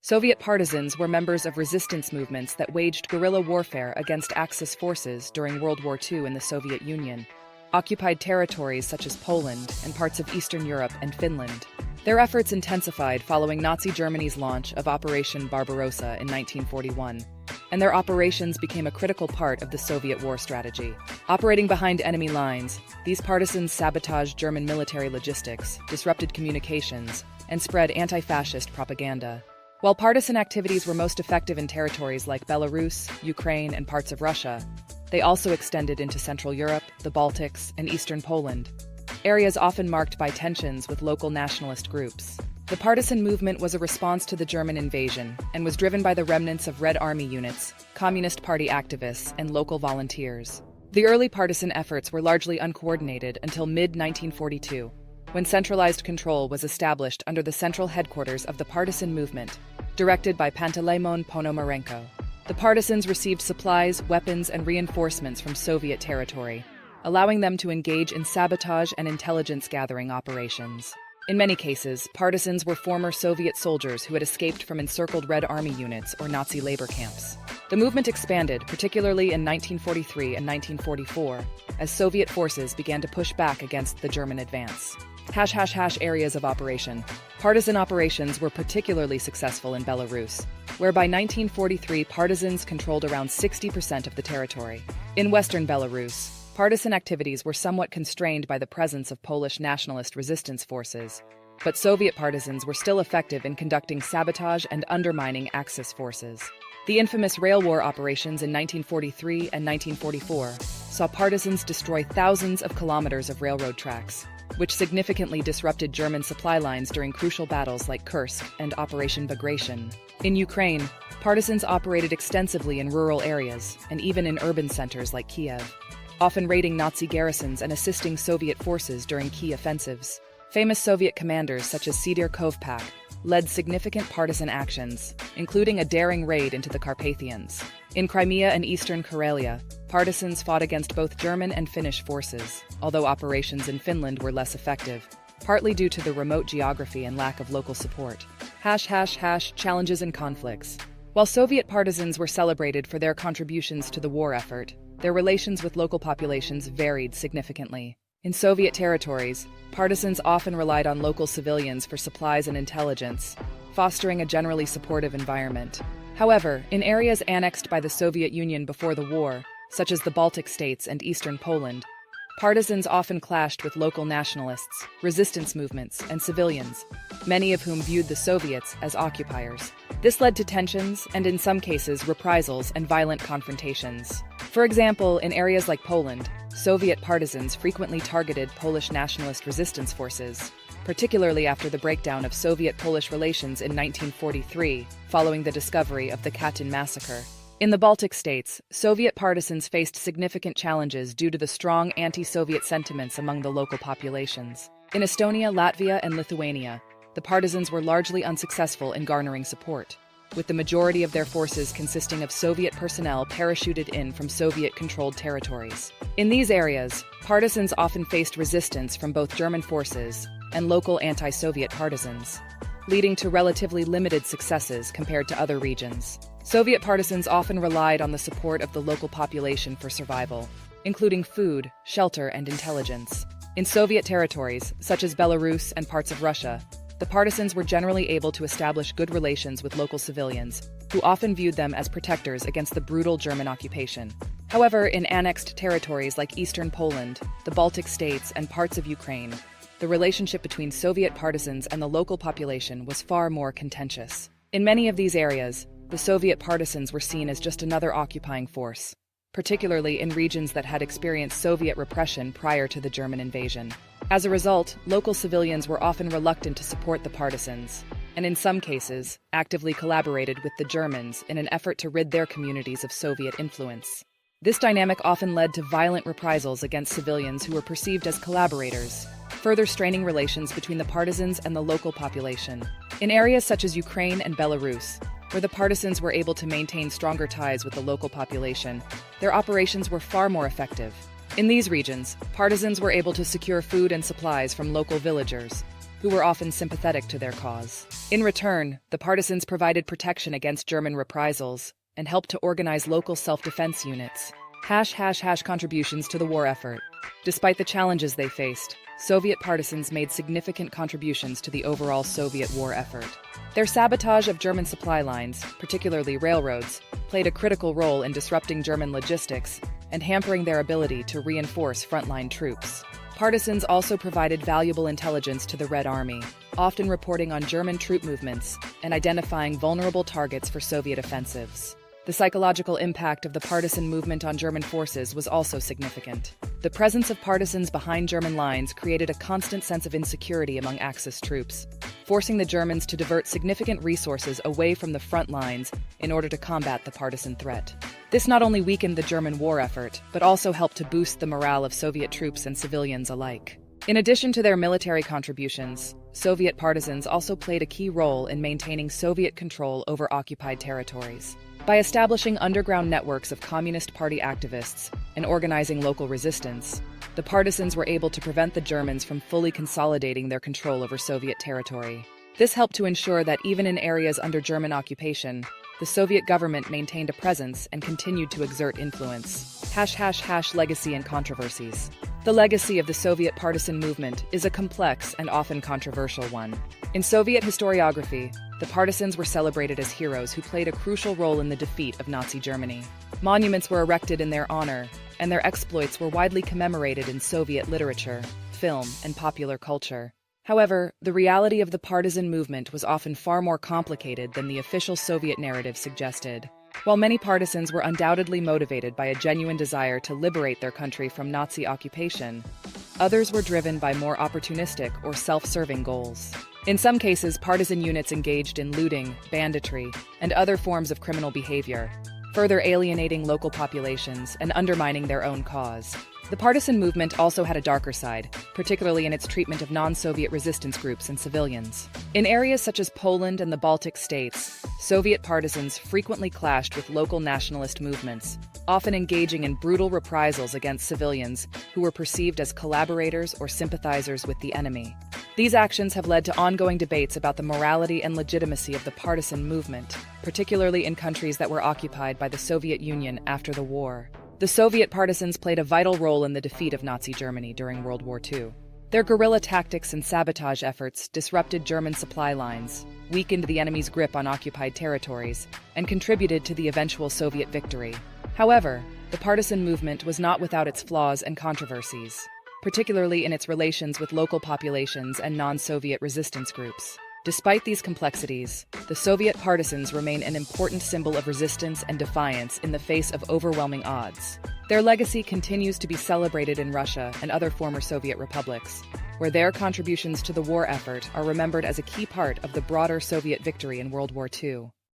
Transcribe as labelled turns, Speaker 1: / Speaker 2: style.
Speaker 1: Soviet partisans were members of resistance movements that waged guerrilla warfare against Axis forces during World War II in the Soviet Union, occupied territories such as Poland and parts of Eastern Europe and Finland. Their efforts intensified following Nazi Germany's launch of Operation Barbarossa in 1941, and their operations became a critical part of the Soviet war strategy. Operating behind enemy lines, these partisans sabotaged German military logistics, disrupted communications, and spread anti-fascist propaganda. While partisan activities were most effective in territories like Belarus, Ukraine, and parts of Russia, they also extended into Central Europe, the Baltics, and Eastern Poland, areas often marked by tensions with local nationalist groups. The partisan movement was a response to the German invasion and was driven by the remnants of Red Army units, Communist Party activists, and local volunteers. The early partisan efforts were largely uncoordinated until mid-1942, when centralized control was established under the central headquarters of the partisan movement, directed by Panteleimon Ponomarenko. The partisans received supplies, weapons, and reinforcements from Soviet territory, allowing them to engage in sabotage and intelligence-gathering operations. In many cases, partisans were former Soviet soldiers who had escaped from encircled Red Army units or Nazi labor camps. The movement expanded, particularly in 1943 and 1944, as Soviet forces began to push back against the German advance. Areas of operation. Partisan operations were particularly successful in Belarus, where by 1943 partisans controlled around 60% of the territory. In western Belarus, partisan activities were somewhat constrained by the presence of Polish nationalist resistance forces, but Soviet partisans were still effective in conducting sabotage and undermining Axis forces. The infamous rail war operations in 1943 and 1944 saw partisans destroy thousands of kilometers of railroad tracks, which significantly disrupted German supply lines during crucial battles like Kursk and Operation Bagration. In Ukraine, partisans operated extensively in rural areas and even in urban centers like Kiev, often raiding Nazi garrisons and assisting Soviet forces during key offensives. Famous Soviet commanders such as Sidir Kovpak led significant partisan actions, including a daring raid into the Carpathians. In Crimea and eastern Karelia, partisans fought against both German and Finnish forces, although operations in Finland were less effective, partly due to the remote geography and lack of local support. Challenges and conflicts. While Soviet partisans were celebrated for their contributions to the war effort, their relations with local populations varied significantly. In Soviet territories, partisans often relied on local civilians for supplies and intelligence, fostering a generally supportive environment. However, in areas annexed by the Soviet Union before the war, such as the Baltic states and eastern Poland, partisans often clashed with local nationalists, resistance movements, and civilians, many of whom viewed the Soviets as occupiers. This led to tensions and, in some cases, reprisals and violent confrontations. For example, in areas like Poland, Soviet partisans frequently targeted Polish nationalist resistance forces, particularly after the breakdown of Soviet-Polish relations in 1943, following the discovery of the Katyn massacre. In the Baltic states, Soviet partisans faced significant challenges due to the strong anti-Soviet sentiments among the local populations. In Estonia, Latvia, and Lithuania, the partisans were largely unsuccessful in garnering support, with the majority of their forces consisting of Soviet personnel parachuted in from Soviet-controlled territories. In these areas, partisans often faced resistance from both German forces and local anti-Soviet partisans, leading to relatively limited successes compared to other regions. Soviet partisans often relied on the support of the local population for survival, including food, shelter, and intelligence. In Soviet territories, such as Belarus and parts of Russia, the partisans were generally able to establish good relations with local civilians, who often viewed them as protectors against the brutal German occupation. However, in annexed territories like eastern Poland, the Baltic states, and parts of Ukraine, the relationship between Soviet partisans and the local population was far more contentious. In many of these areas, the Soviet partisans were seen as just another occupying force, particularly in regions that had experienced Soviet repression prior to the German invasion. As a result, local civilians were often reluctant to support the partisans, and in some cases, actively collaborated with the Germans in an effort to rid their communities of Soviet influence. This dynamic often led to violent reprisals against civilians who were perceived as collaborators, further straining relations between the partisans and the local population. In areas such as Ukraine and Belarus, where the partisans were able to maintain stronger ties with the local population, their operations were far more effective. In these regions, partisans were able to secure food and supplies from local villagers, who were often sympathetic to their cause. In return, the partisans provided protection against German reprisals and helped to organize local self-defense units. Contributions to the war effort. Despite the challenges they faced, Soviet partisans made significant contributions to the overall Soviet war effort. Their sabotage of German supply lines, particularly railroads, played a critical role in disrupting German logistics and hampering their ability to reinforce frontline troops. Partisans also provided valuable intelligence to the Red Army, often reporting on German troop movements and identifying vulnerable targets for Soviet offensives. The psychological impact of the partisan movement on German forces was also significant. The presence of partisans behind German lines created a constant sense of insecurity among Axis troops, forcing the Germans to divert significant resources away from the front lines in order to combat the partisan threat. This not only weakened the German war effort, but also helped to boost the morale of Soviet troops and civilians alike. In addition to their military contributions, Soviet partisans also played a key role in maintaining Soviet control over occupied territories. By establishing underground networks of Communist Party activists and organizing local resistance, the partisans were able to prevent the Germans from fully consolidating their control over Soviet territory. This helped to ensure that even in areas under German occupation, the Soviet government maintained a presence and continued to exert influence. Legacy and controversies. The legacy of the Soviet partisan movement is a complex and often controversial one. In Soviet historiography, the partisans were celebrated as heroes who played a crucial role in the defeat of Nazi Germany. Monuments were erected in their honor, and their exploits were widely commemorated in Soviet literature, film, and popular culture. However, the reality of the partisan movement was often far more complicated than the official Soviet narrative suggested. While many partisans were undoubtedly motivated by a genuine desire to liberate their country from Nazi occupation, others were driven by more opportunistic or self-serving goals. In some cases, partisan units engaged in looting, banditry, and other forms of criminal behavior, further alienating local populations and undermining their own cause. The partisan movement also had a darker side, particularly in its treatment of non-Soviet resistance groups and civilians. In areas such as Poland and the Baltic states, Soviet partisans frequently clashed with local nationalist movements, often engaging in brutal reprisals against civilians who were perceived as collaborators or sympathizers with the enemy. These actions have led to ongoing debates about the morality and legitimacy of the partisan movement, particularly in countries that were occupied by the Soviet Union after the war. The Soviet partisans played a vital role in the defeat of Nazi Germany during World War II. Their guerrilla tactics and sabotage efforts disrupted German supply lines, weakened the enemy's grip on occupied territories, and contributed to the eventual Soviet victory. However, the partisan movement was not without its flaws and controversies, particularly in its relations with local populations and non-Soviet resistance groups. Despite these complexities, the Soviet partisans remain an important symbol of resistance and defiance in the face of overwhelming odds. Their legacy continues to be celebrated in Russia and other former Soviet republics, where their contributions to the war effort are remembered as a key part of the broader Soviet victory in World War II.